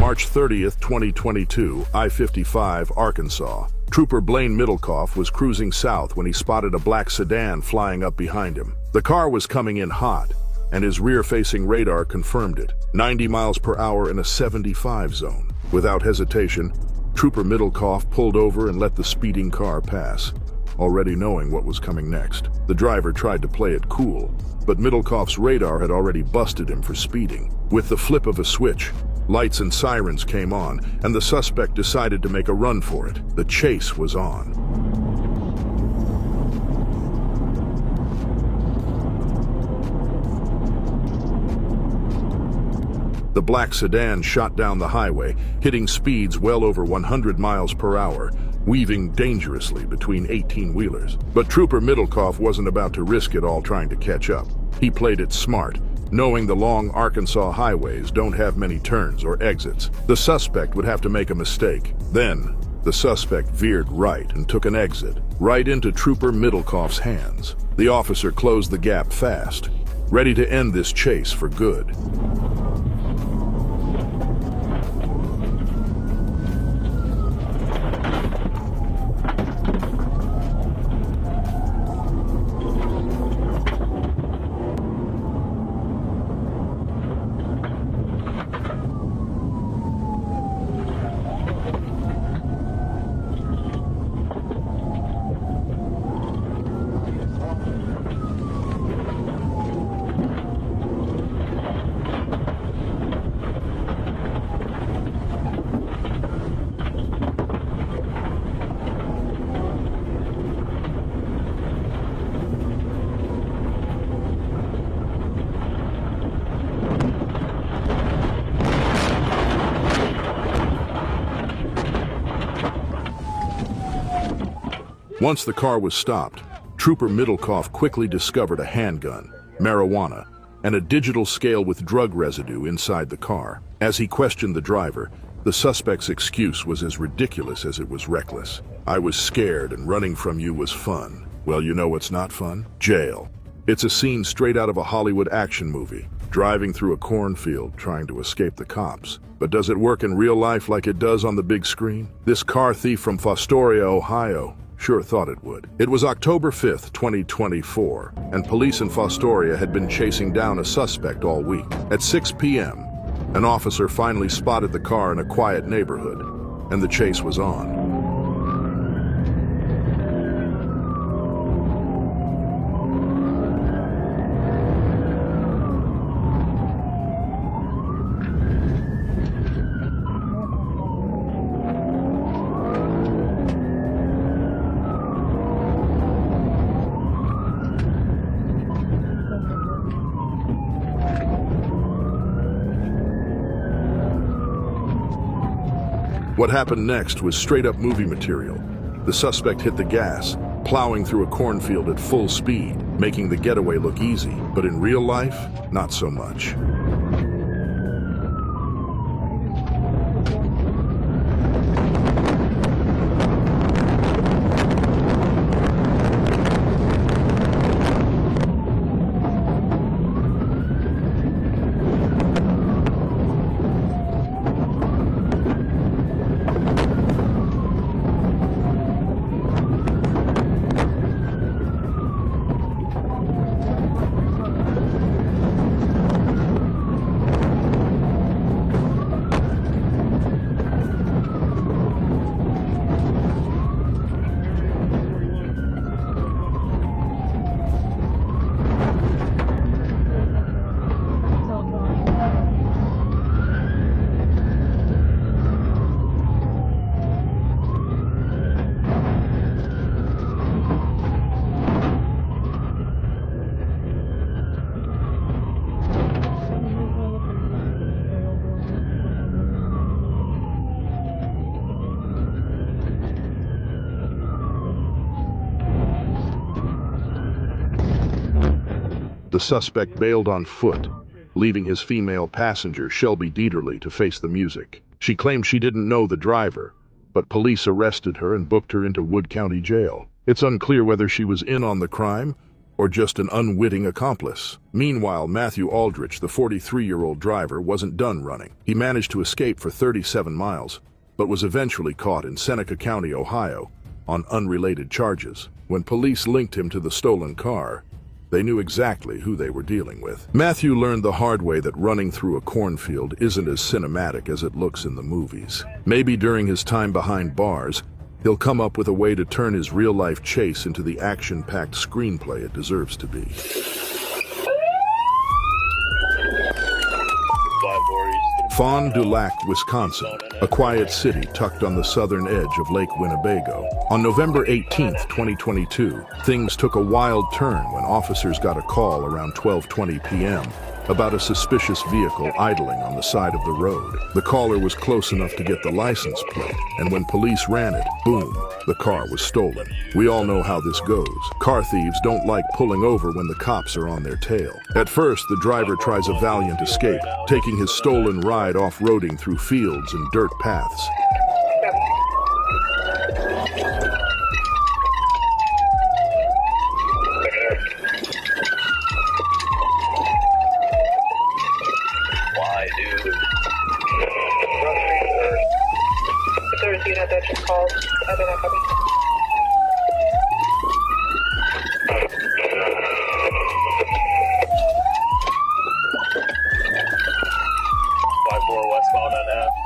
March 30th, 2022, I-55, Arkansas. Trooper Blaine Middlecoff was cruising south when he spotted a black sedan flying up behind him. The car was coming in hot, and his rear-facing radar confirmed it. 90 miles per hour in a 75 zone. Without hesitation, Trooper Middlecoff pulled over and let the speeding car pass, already knowing what was coming next. The driver tried to play it cool, but Middlecoff's radar had already busted him for speeding. With the flip of a switch, lights and sirens came on, and the suspect decided to make a run for it. The chase was on. The black sedan shot down the highway, hitting speeds well over 100 miles per hour, weaving dangerously between 18-wheelers. But Trooper Middlecoff wasn't about to risk it all trying to catch up. He played it smart, knowing the long Arkansas highways don't have many turns or exits. The suspect would have to make a mistake. Then, the suspect veered right and took an exit, right into Trooper Middlecoff's hands. The officer closed the gap fast, ready to end this chase for good. Once the car was stopped, Trooper Middlecoff quickly discovered a handgun, marijuana, and a digital scale with drug residue inside the car. As he questioned the driver, the suspect's excuse was as ridiculous as it was reckless. "I was scared and running from you was fun." Well, you know what's not fun? Jail. It's a scene straight out of a Hollywood action movie, driving through a cornfield trying to escape the cops. But does it work in real life like it does on the big screen? This car thief from Fostoria, Ohio, sure thought it would. It was October 5th, 2024, and police in Fostoria had been chasing down a suspect all week. At 6 p.m., an officer finally spotted the car in a quiet neighborhood, and the chase was on. What happened next was straight-up movie material. The suspect hit the gas, plowing through a cornfield at full speed, making the getaway look easy. But in real life, not so much. The suspect bailed on foot, leaving his female passenger, Shelby Dieterle, to face the music. She claimed she didn't know the driver, but police arrested her and booked her into Wood County Jail. It's unclear whether she was in on the crime or just an unwitting accomplice. Meanwhile, Matthew Aldrich, the 43-year-old driver, wasn't done running. He managed to escape for 37 miles, but was eventually caught in Seneca County, Ohio, on unrelated charges. When police linked him to the stolen car, they knew exactly who they were dealing with. Matthew learned the hard way that running through a cornfield isn't as cinematic as it looks in the movies. Maybe during his time behind bars, he'll come up with a way to turn his real-life chase into the action-packed screenplay it deserves to be. Fond du Lac, Wisconsin, a quiet city tucked on the southern edge of Lake Winnebago. On November 18, 2022, things took a wild turn when officers got a call around 12:20 p.m. about a suspicious vehicle idling on the side of the road. The caller was close enough to get the license plate, and when police ran it, boom, the car was stolen. We all know how this goes. Car thieves don't like pulling over when the cops are on their tail. At first, the driver tries a valiant escape, taking his stolen ride off-roading through fields and dirt paths.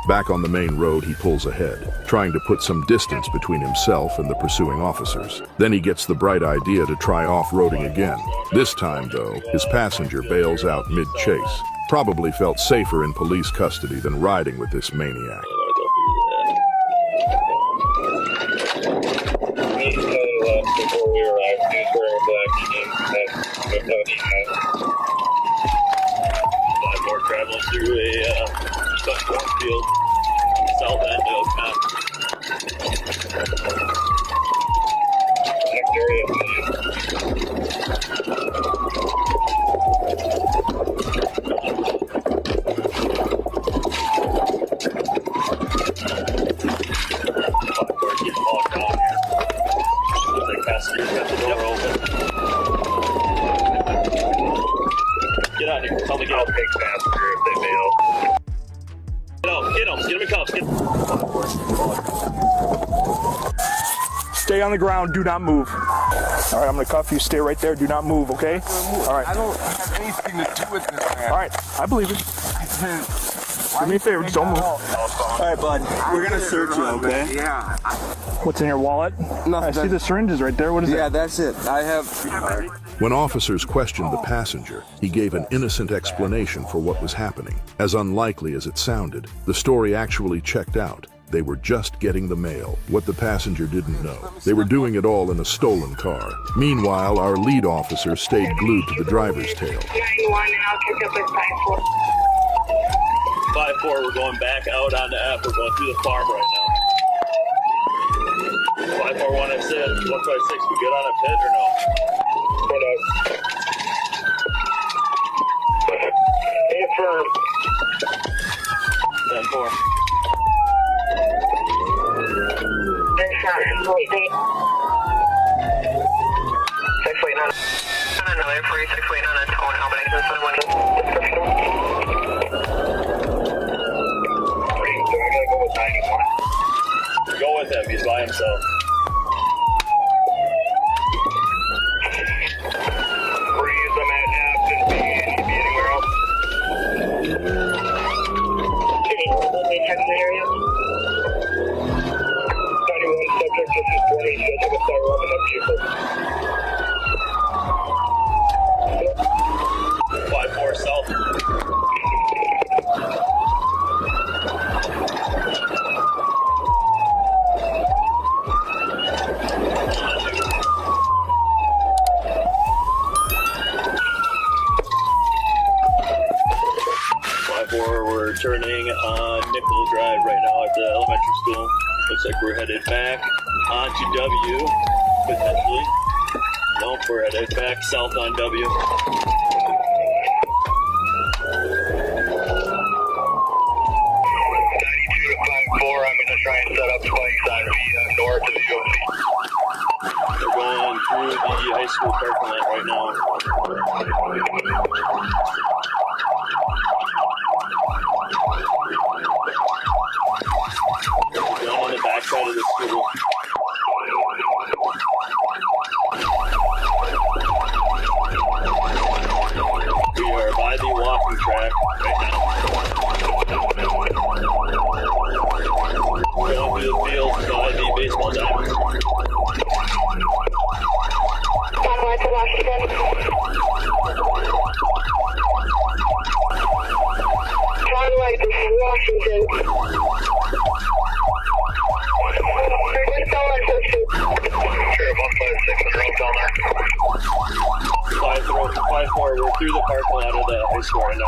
Back on the main road, he pulls ahead, trying to put some distance between himself and the pursuing officers. Then he gets the bright idea to try off-roading again. This time, though, his passenger bails out mid-chase. Probably felt safer in police custody than riding with this maniac. Traveling through a cornfield, south end of Get out here. Tell me get out. I'll take passenger if they bail. Get him. Get him in cuffs. Stay on the ground. Do not move. All right, I'm going to cuff you. Stay right there. Do not move, okay? All right. I don't have anything to do with this, man. All right. I believe it. Do me a favor. Just don't move. All right, bud. We're going to search you, okay? Yeah. What's in your wallet? No, I see the syringes right there. What is it? Yeah, that's it. I have... When officers questioned the passenger, he gave an innocent explanation for what was happening. As unlikely as it sounded, the story actually checked out. They were just getting the mail, what the passenger didn't know. They were doing it all in a stolen car. Meanwhile, our lead officer stayed glued to the driver's tail. 9-1, and I'll catch up with 5-4. 5-4, we're going back out on the F. We're going through the farm right now. 541, I said. 156, we good on a pit or no? Affirm. 10-4. Wait. 6 waiting on another 46 waiting on a tone Albany. This is one. So I'm gonna go with 91. Go with him, he's by himself. Breeze, I'm at F, just be anywhere else. Let me check the area. 91 subject, this is 20, schedule to start running up vehicle. 5-4 south. We're turning on Nickel Drive right now at the elementary school. Looks like we're headed back onto W, potentially. Nope, we're headed back south on W. 92 to 5-4, I'm going to try and set up spikes on the north of the OC. We're going through the high school parking lot right now. Washington. Sure, 156 is wrong down there. 5-4, we're through the parking lot of the high school right now.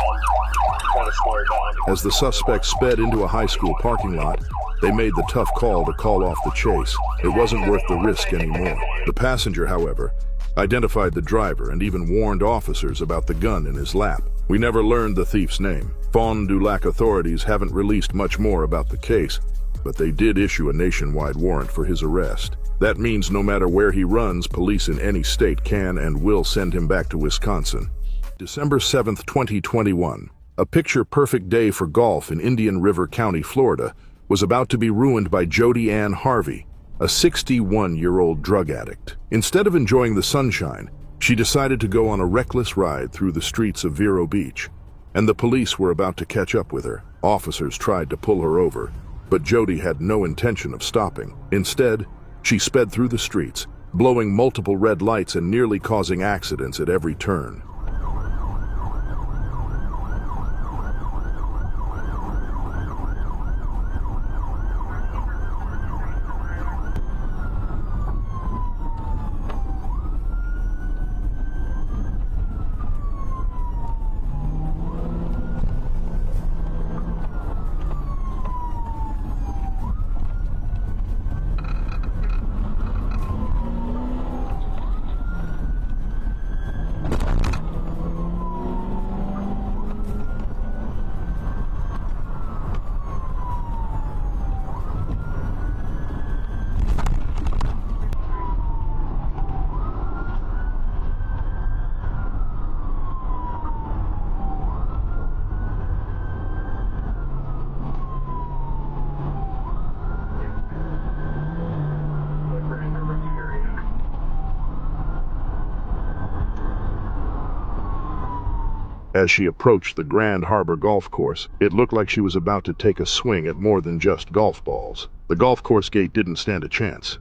Trying to slow her down. As the suspect sped into a high school parking lot, they made the tough call to call off the chase. It wasn't worth the risk anymore. The passenger, however, identified the driver and even warned officers about the gun in his lap. We never learned the thief's name. Fond du Lac authorities haven't released much more about the case, but they did issue a nationwide warrant for his arrest. That means no matter where he runs, police in any state can and will send him back to Wisconsin. December 7th, 2021. A picture-perfect day for golf in Indian River County, Florida, was about to be ruined by Jody Ann Harvey, a 61-year-old drug addict. Instead of enjoying the sunshine, she decided to go on a reckless ride through the streets of Vero Beach, and the police were about to catch up with her. Officers tried to pull her over, but Jody had no intention of stopping. Instead, she sped through the streets, blowing multiple red lights and nearly causing accidents at every turn. As she approached the Grand Harbor golf course, it looked like she was about to take a swing at more than just golf balls. The golf course gate didn't stand a chance.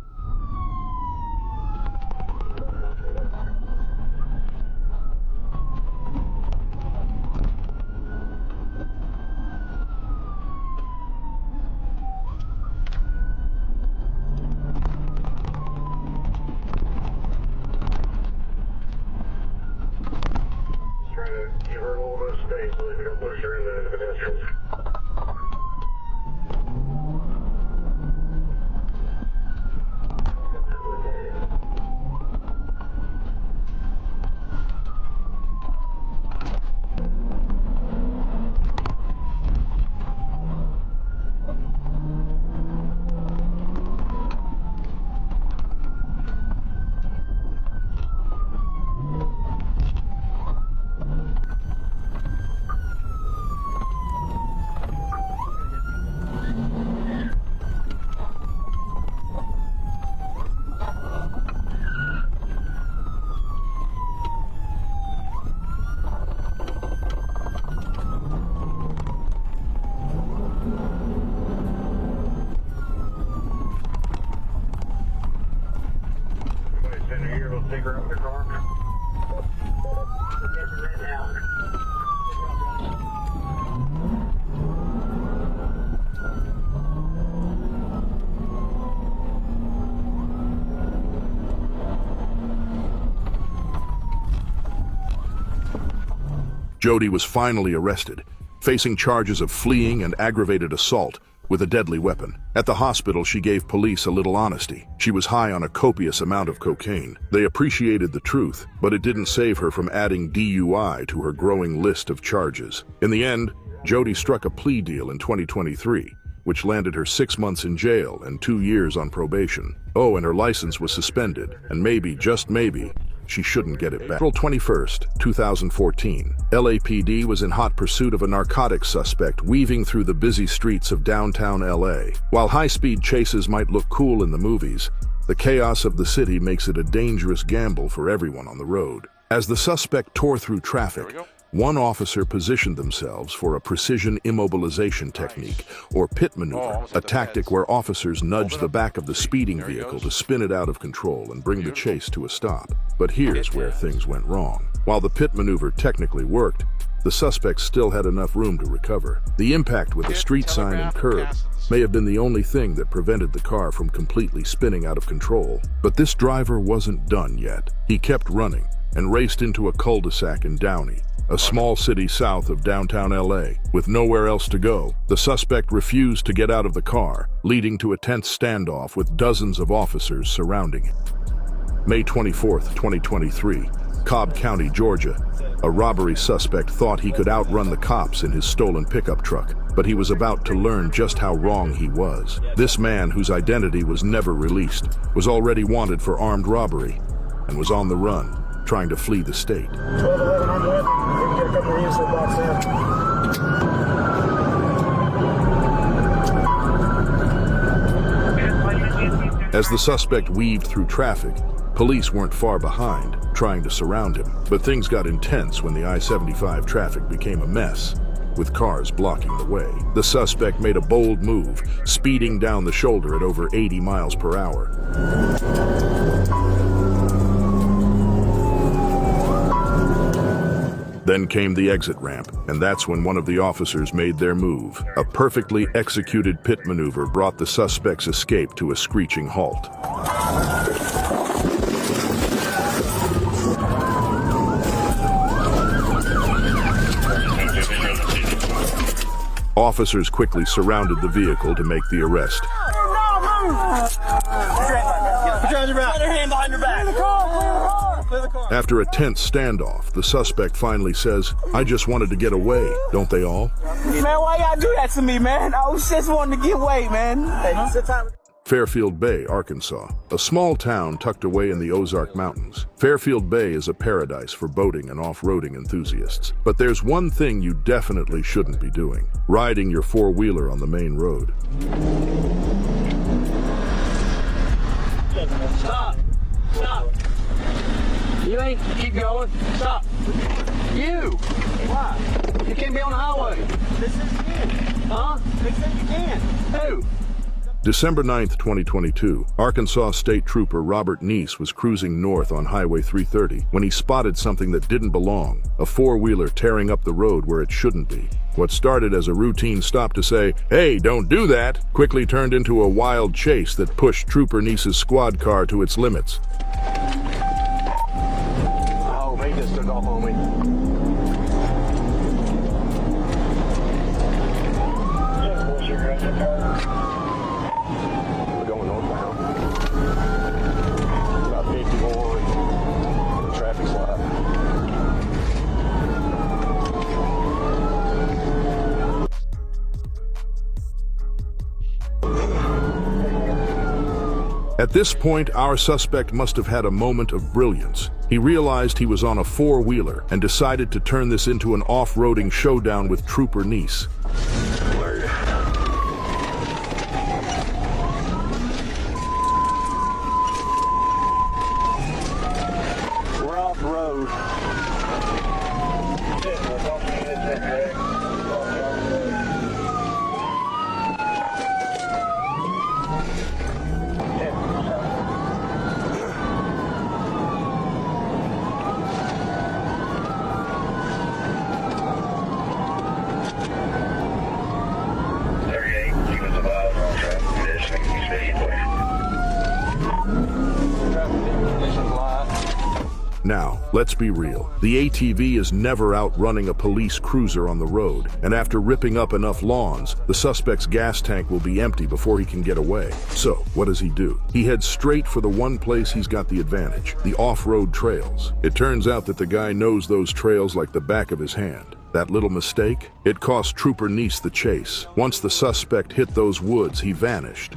Jody was finally arrested, facing charges of fleeing and aggravated assault with a deadly weapon. At the hospital, she gave police a little honesty. She was high on a copious amount of cocaine. They appreciated the truth, but it didn't save her from adding DUI to her growing list of charges. In the end, Jody struck a plea deal in 2023, which landed her 6 months in jail and 2 years on probation. Oh, and her license was suspended, and maybe, just maybe, she shouldn't get it back. April 21st, 2014, LAPD was in hot pursuit of a narcotics suspect weaving through the busy streets of downtown LA. While high-speed chases might look cool in the movies, the chaos of the city makes it a dangerous gamble for everyone on the road. As the suspect tore through traffic, one officer positioned themselves for a precision immobilization technique, or pit maneuver, a tactic where officers nudge the back of the speeding vehicle to spin it out of control and bring the chase to a stop. But here's where things went wrong. While the pit maneuver technically worked, the suspect still had enough room to recover. The impact with a street sign and curb may have been the only thing that prevented the car from completely spinning out of control. But this driver wasn't done yet. He kept running and raced into a cul-de-sac in Downey, a small city south of downtown LA. With nowhere else to go, the suspect refused to get out of the car, leading to a tense standoff with dozens of officers surrounding him. May 24, 2023, Cobb County, Georgia. A robbery suspect thought he could outrun the cops in his stolen pickup truck, but he was about to learn just how wrong he was. This man, whose identity was never released, was already wanted for armed robbery and was on the run, trying to flee the state. 1211, I'm with. We can get a couple of units to box in. As the suspect weaved through traffic, police weren't far behind, trying to surround him. But things got intense when the I-75 traffic became a mess, with cars blocking the way. The suspect made a bold move, speeding down the shoulder at over 80 miles per hour. Then came the exit ramp, and that's when one of the officers made their move. A perfectly executed pit maneuver brought the suspect's escape to a screeching halt. Officers quickly surrounded the vehicle to make the arrest. After a tense standoff, the suspect finally says, "I just wanted to get away, don't they all?" Man, why y'all do that to me, man? I was just wanting to get away, man. Fairfield Bay, Arkansas, a small town tucked away in the Ozark Mountains. Fairfield Bay is a paradise for boating and off-roading enthusiasts. But there's one thing you definitely shouldn't be doing: riding your four-wheeler on the main road. Stop! Stop! You ain't keep going. Stop! You! Why? You can't be on the highway. This is you. Huh? They said you can. Who? December 9th, 2022, Arkansas State Trooper Robert Neese was cruising north on Highway 330 when he spotted something that didn't belong: a four-wheeler tearing up the road where it shouldn't be. What started as a routine stop to say, "Hey, don't do that," quickly turned into a wild chase that pushed Trooper Neese's squad car to its limits. Oh, he just took off on me. We're going northbound. About 50 more. The traffic's light. At this point, our suspect must have had a moment of brilliance. He realized he was on a four-wheeler and decided to turn this into an off-roading showdown with Trooper Neese. We're off the road. Now, let's be real. The ATV is never outrunning a police cruiser on the road, and after ripping up enough lawns, the suspect's gas tank will be empty before he can get away. So, what does he do? He heads straight for the one place he's got the advantage: the off-road trails. It turns out that the guy knows those trails like the back of his hand. That little mistake? It cost Trooper Neese the chase. Once the suspect hit those woods, he vanished.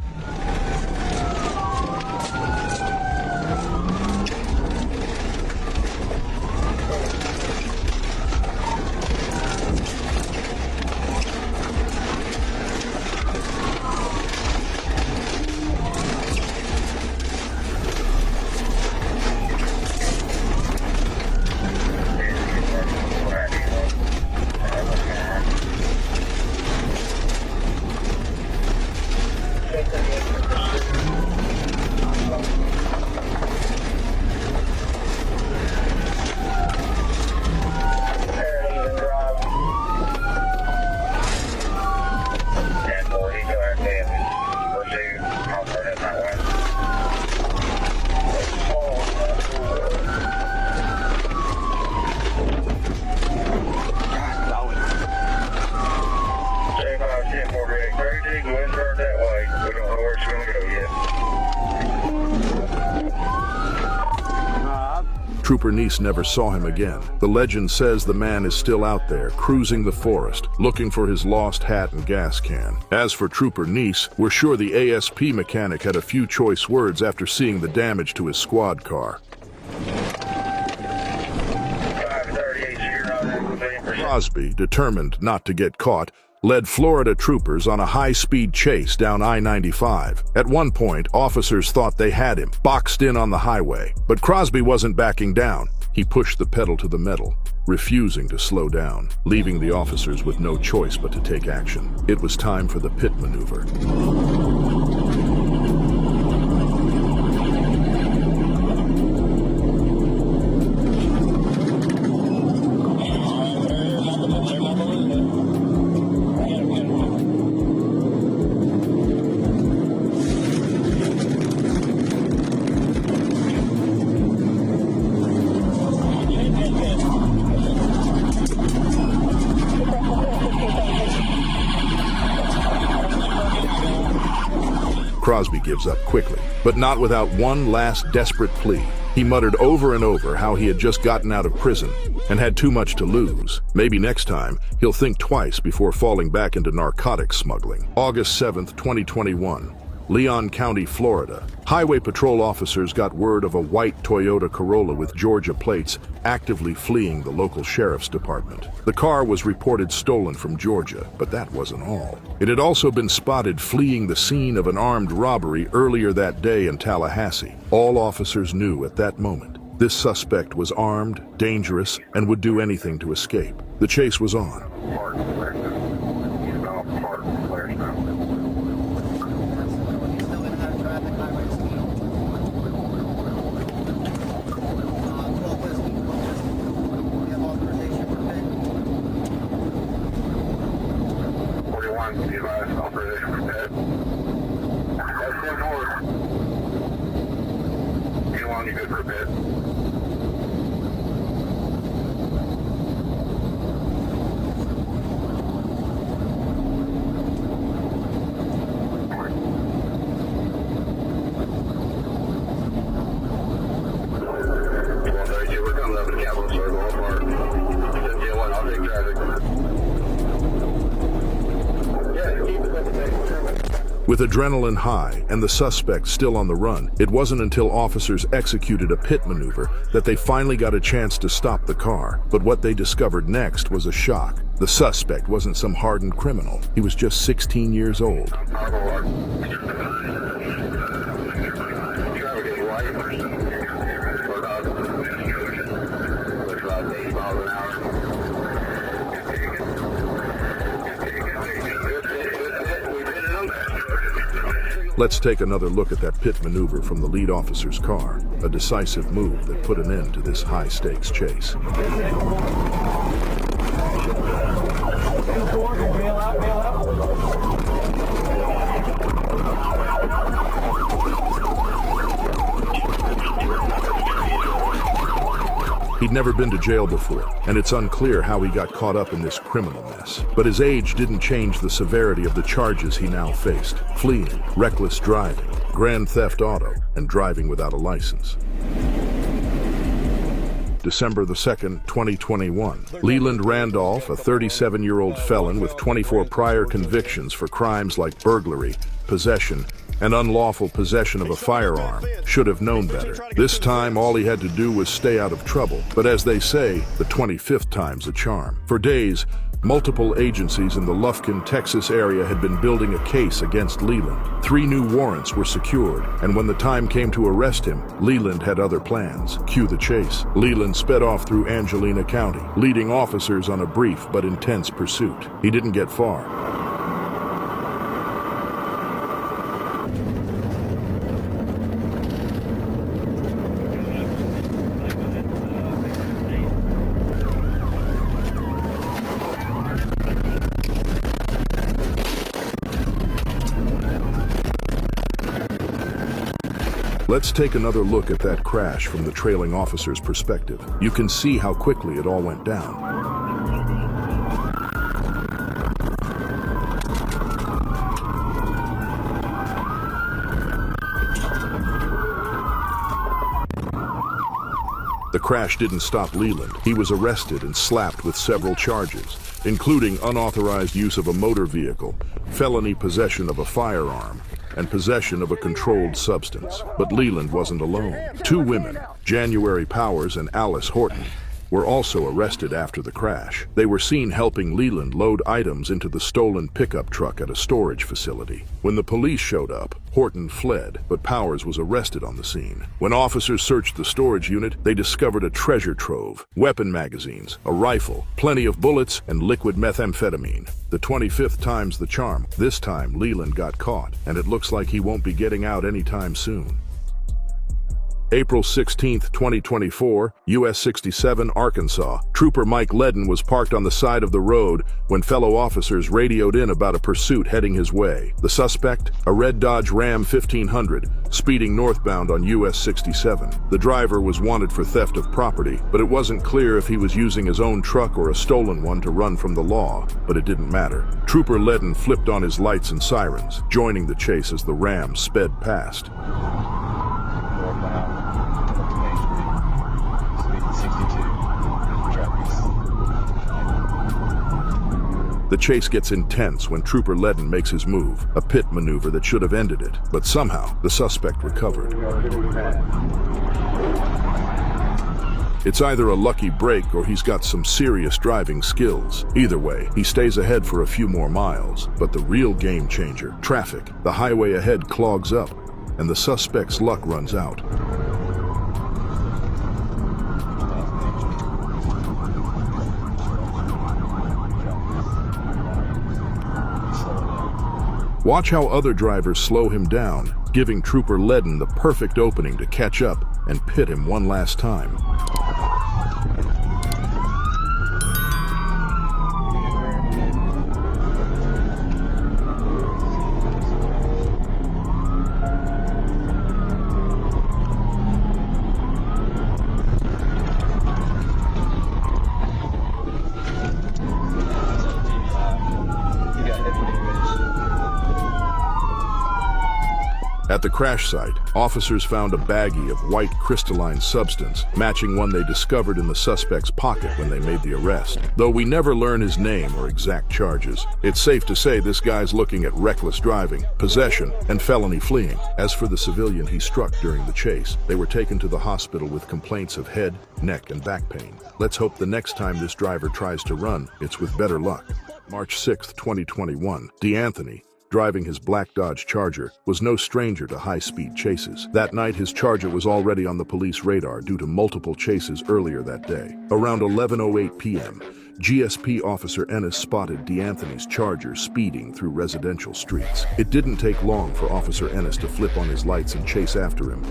Trooper Neese never saw him again. The legend says the man is still out there, cruising the forest, looking for his lost hat and gas can. As for Trooper Neese, we're sure the ASP mechanic had a few choice words after seeing the damage to his squad car. Crosby, determined not to get caught, led Florida troopers on a high-speed chase down I-95. At one point, officers thought they had him, boxed in on the highway. But Crosby wasn't backing down. He pushed the pedal to the metal, refusing to slow down, leaving the officers with no choice but to take action. It was time for the pit maneuver. Crosby gives up quickly, but not without one last desperate plea. He muttered over and over how he had just gotten out of prison and had too much to lose. Maybe next time, he'll think twice before falling back into narcotics smuggling. August 7th, 2021. Leon County, Florida. Highway patrol officers got word of a white Toyota Corolla with Georgia plates actively fleeing the local sheriff's department. The car was reported stolen from Georgia, but that wasn't all. It had also been spotted fleeing the scene of an armed robbery earlier that day in Tallahassee. All officers knew at that moment this suspect was armed, dangerous, and would do anything to escape. The chase was on. With adrenaline high and the suspect still on the run, it wasn't until officers executed a pit maneuver that they finally got a chance to stop the car. But what they discovered next was a shock. The suspect wasn't some hardened criminal. He was just 16 years old. Let's take another look at that pit maneuver from the lead officer's car, a decisive move that put an end to this high-stakes chase. He'd never been to jail before, and it's unclear how he got caught up in this criminal mess. But his age didn't change the severity of the charges he now faced: fleeing, reckless driving, grand theft auto, and driving without a license. December the 2nd, 2021. Leland Randolph, a 37-year-old felon with 24 prior convictions for crimes like burglary, possession, and unlawful possession of a firearm, should have known better. This time, all he had to do was stay out of trouble. But as they say, the 25th time's a charm. For days, multiple agencies in the Lufkin, Texas area had been building a case against Leland. 3 new warrants were secured, and when the time came to arrest him, Leland had other plans. Cue the chase. Leland sped off through Angelina County, leading officers on a brief but intense pursuit. He didn't get far. Let's take another look at that crash from the trailing officer's perspective. You can see how quickly it all went down. The crash didn't stop Leland. He was arrested and slapped with several charges, including unauthorized use of a motor vehicle, felony possession of a firearm, and possession of a controlled substance. But Leland wasn't alone. Two women, January Powers and Alice Horton, were also arrested after the crash. They were seen helping Leland load items into the stolen pickup truck at a storage facility. When the police showed up, Horton fled, but Powers was arrested on the scene. When officers searched the storage unit, they discovered a treasure trove, weapon magazines, a rifle, plenty of bullets, and liquid methamphetamine. The 25th time's the charm. This time, Leland got caught, and it looks like he won't be getting out anytime soon. April 16, 2024, US 67, Arkansas. Trooper Mike Ledden was parked on the side of the road when fellow officers radioed in about a pursuit heading his way. The suspect, a red Dodge Ram 1500, speeding northbound on US 67. The driver was wanted for theft of property, but it wasn't clear if he was using his own truck or a stolen one to run from the law, but it didn't matter. Trooper Ledden flipped on his lights and sirens, joining the chase as the Ram sped past. The chase gets intense when Trooper Ledden makes his move, a pit maneuver that should have ended it, but somehow the suspect recovered. It's either a lucky break or he's got some serious driving skills. Either way, he stays ahead for a few more miles, but the real game changer, traffic. The highway ahead clogs up, and the suspect's luck runs out. Watch how other drivers slow him down, giving Trooper Ledden the perfect opening to catch up and pit him one last time. At the crash site, officers found a baggie of white crystalline substance, matching one they discovered in the suspect's pocket when they made the arrest. Though we never learn his name or exact charges, it's safe to say this guy's looking at reckless driving, possession, and felony fleeing. As for the civilian he struck during the chase, they were taken to the hospital with complaints of head, neck, and back pain. Let's hope the next time this driver tries to run, it's with better luck. March 6, 2021, D'Anthony, driving his black Dodge Charger, was no stranger to high-speed chases. That night, his Charger was already on the police radar due to multiple chases earlier that day. Around 11:08 p.m., GSP Officer Ennis spotted D'Anthony's Charger speeding through residential streets. It didn't take long for Officer Ennis to flip on his lights and chase after him.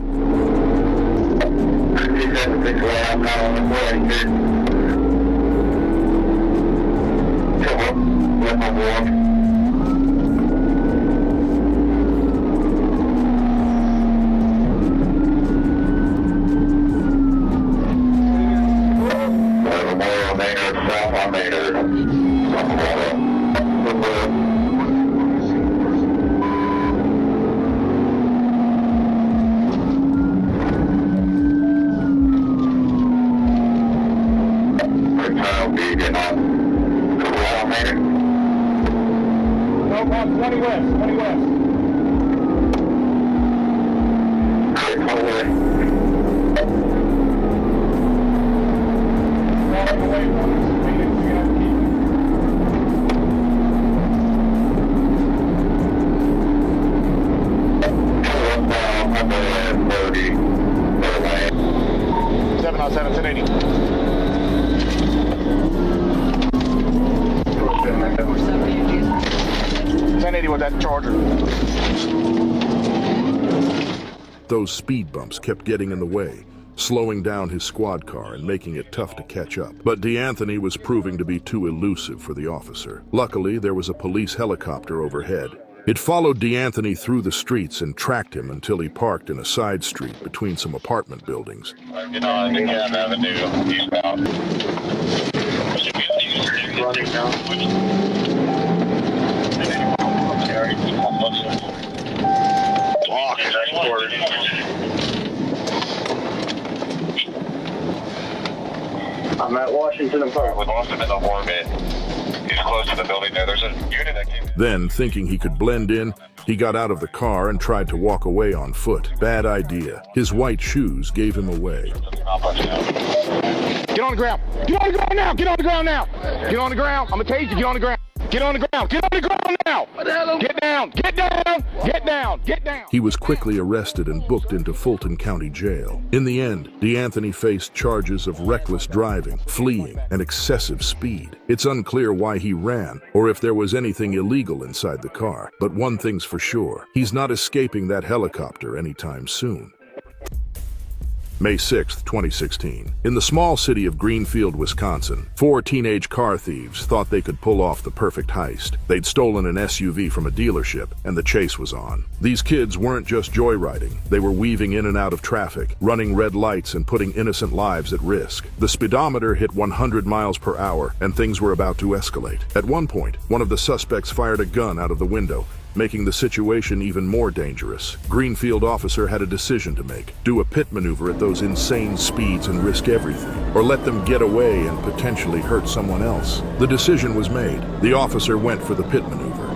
Those speed bumps kept getting in the way, slowing down his squad car and making it tough to catch up. But D'Anthony was proving to be too elusive for the officer. Luckily, there was a police helicopter overhead. It followed D'Anthony through the streets and tracked him until he parked in a side street between some apartment buildings. Get on the Cab Avenue, eastbound. Running now. I'm at Washington and Park. We lost him in the orbit. He's close to the building there. There's a unit that came in. Then, thinking he could blend in, he got out of the car and tried to walk away on foot. Bad idea. His white shoes gave him away. Get on the ground. Get on the ground now. Get on the ground now. Get on the ground. I'm going to tell you to get on the ground. Get on the ground. Get on the ground now. Get down. Get down. Get down. Get down. He was quickly arrested and booked into Fulton County Jail. In the end, DeAnthony faced charges of reckless driving, fleeing, and excessive speed. It's unclear why he ran or if there was anything illegal inside the car, but one thing's for sure, he's not escaping that helicopter anytime soon. May 6, 2016. In the small city of Greenfield, Wisconsin, 4 teenage car thieves thought they could pull off the perfect heist. They'd stolen an SUV from a dealership, and the chase was on. These kids weren't just joyriding. They were weaving in and out of traffic, running red lights and putting innocent lives at risk. The speedometer hit 100 miles per hour, and things were about to escalate. At one point, one of the suspects fired a gun out of the window, making the situation even more dangerous. Greenfield officer had a decision to make: do a pit maneuver at those insane speeds and risk everything, or let them get away and potentially hurt someone else. The decision was made. The officer went for the pit maneuver.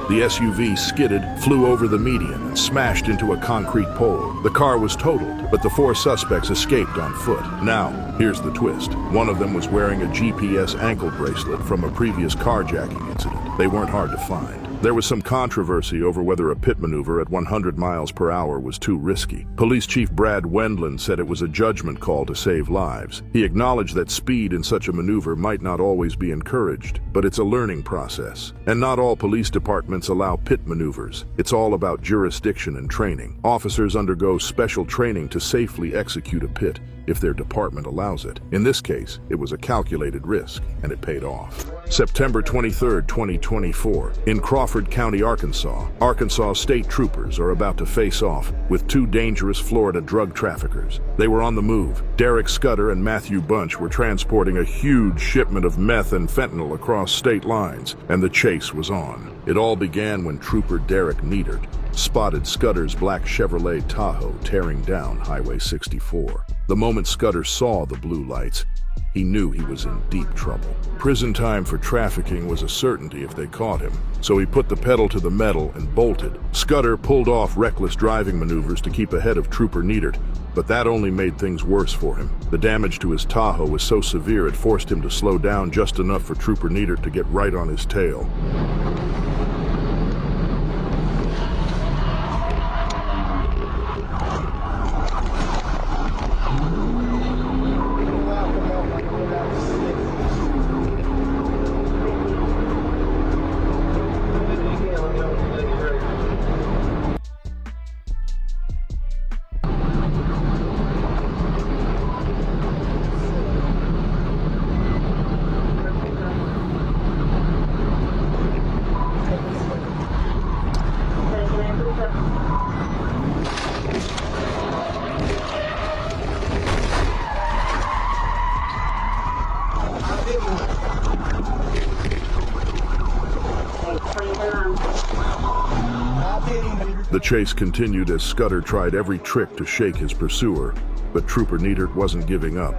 The SUV skidded, flew over the median, and smashed into a concrete pole. The car was totaled, but the 4 suspects escaped on foot. Now, here's the twist. One of them was wearing a GPS ankle bracelet from a previous carjacking incident. They weren't hard to find. There was some controversy over whether a pit maneuver at 100 miles per hour was too risky. Police Chief Brad Wendland said it was a judgment call to save lives. He acknowledged that speed in such a maneuver might not always be encouraged, but it's a learning process. And not all police departments allow pit maneuvers. It's all about jurisdiction and training. Officers undergo special training to safely execute a pit if their department allows it. In this case, it was a calculated risk, and it paid off. September 23, 2024. In Crawford County, Arkansas state troopers are about to face off with 2 dangerous Florida drug traffickers. They were on the move. Derek Scudder and Matthew Bunch were transporting a huge shipment of meth and fentanyl across state lines, and the chase was on. It all began when Trooper Derek Needert spotted Scudder's black Chevrolet Tahoe tearing down Highway 64. The moment Scudder saw the blue lights, he knew he was in deep trouble. Prison time for trafficking was a certainty if they caught him, so he put the pedal to the metal and bolted. Scudder pulled off reckless driving maneuvers to keep ahead of Trooper Needert, but that only made things worse for him. The damage to his Tahoe was so severe it forced him to slow down just enough for Trooper Needert to get right on his tail. The chase continued as Scudder tried every trick to shake his pursuer, but Trooper Neidert wasn't giving up.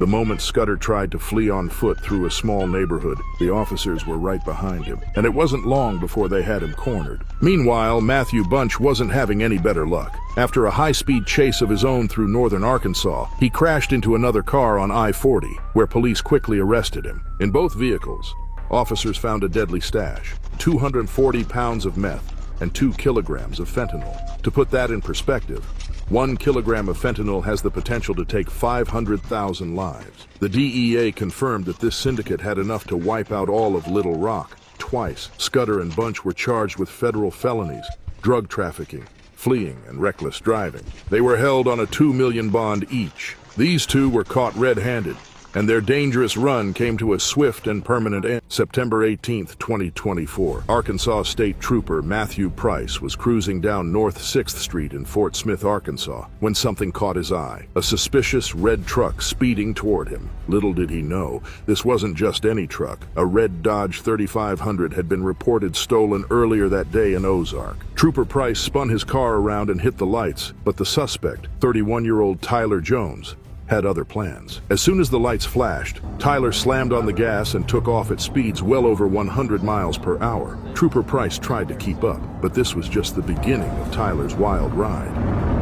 The moment Scudder tried to flee on foot through a small neighborhood, the officers were right behind him, and it wasn't long before they had him cornered. Meanwhile, Matthew Bunch wasn't having any better luck. After a high-speed chase of his own through northern Arkansas, he crashed into another car on I-40, where police quickly arrested him. In both vehicles, officers found a deadly stash, 240 pounds of meth and 2 kilograms of fentanyl. To put that in perspective, 1 kilogram of fentanyl has the potential to take 500,000 lives. The DEA confirmed that this syndicate had enough to wipe out all of Little Rock. Twice, Scudder and Bunch were charged with federal felonies, drug trafficking, fleeing and reckless driving. They were held on a $2 million bond each. These two were caught red-handed, and their dangerous run came to a swift and permanent end. September 18, 2024, Arkansas State Trooper Matthew Price was cruising down North 6th Street in Fort Smith, Arkansas, when something caught his eye. A suspicious red truck speeding toward him. Little did he know, this wasn't just any truck. A red Dodge 3500 had been reported stolen earlier that day in Ozark. Trooper Price spun his car around and hit the lights, but the suspect, 31-year-old Tyler Jones, had other plans. As soon as the lights flashed, Tyler slammed on the gas and took off at speeds well over 100 miles per hour. Trooper Price tried to keep up, but this was just the beginning of Tyler's wild ride.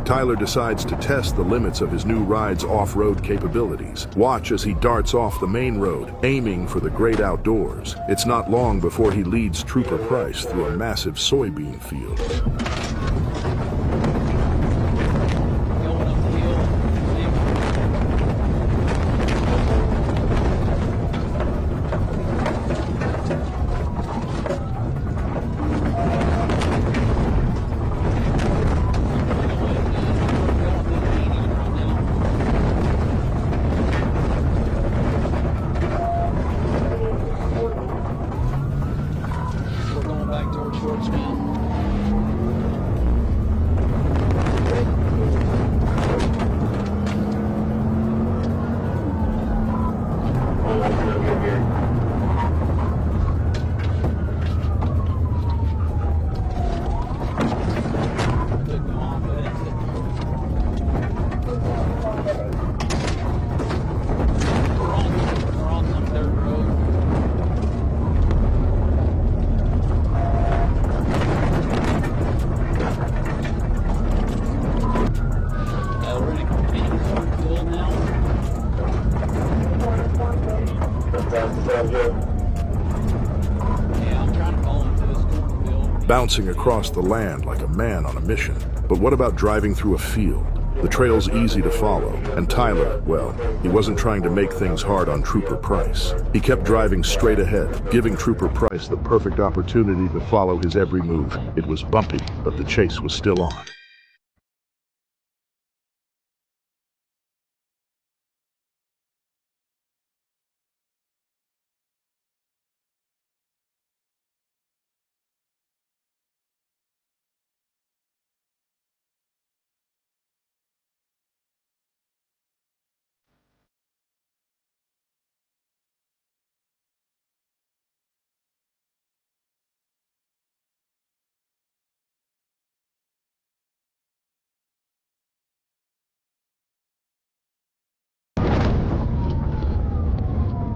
Tyler decides to test the limits of his new ride's off-road capabilities. Watch as he darts off the main road, aiming for the great outdoors. It's not long before he leads Trooper Price through a massive soybean field. Bouncing across the land like a man on a mission. But what about driving through a field? The trail's easy to follow, and Tyler, well, he wasn't trying to make things hard on Trooper Price. He kept driving straight ahead, giving Trooper Price the perfect opportunity to follow his every move. It was bumpy, but the chase was still on.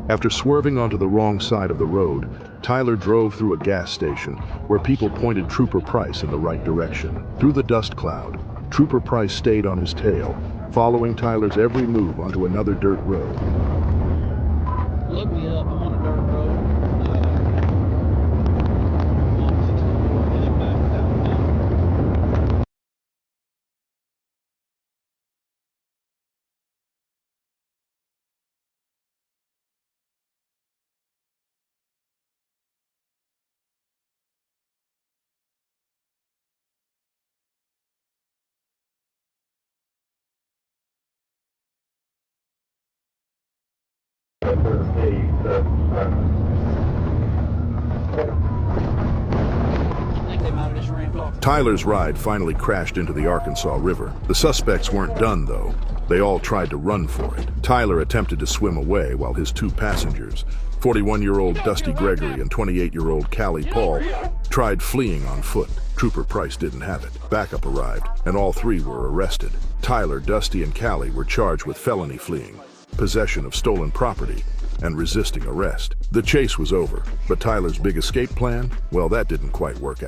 After swerving onto the wrong side of the road, Tyler drove through a gas station where people pointed Trooper Price in the right direction. Through the dust cloud, Trooper Price stayed on his tail, following Tyler's every move onto another dirt road. Look me up, I'm on a dirt road. Tyler's ride finally crashed into the Arkansas River. The suspects weren't done, though. They all tried to run for it. Tyler attempted to swim away while his two passengers, 41-year-old Dusty Gregory and 28-year-old Callie Paul, tried fleeing on foot. Trooper Price didn't have it. Backup arrived, and all three were arrested. Tyler, Dusty, and Callie were charged with felony fleeing, possession of stolen property, and resisting arrest. The chase was over, but Tyler's big escape plan, well, that didn't quite work out.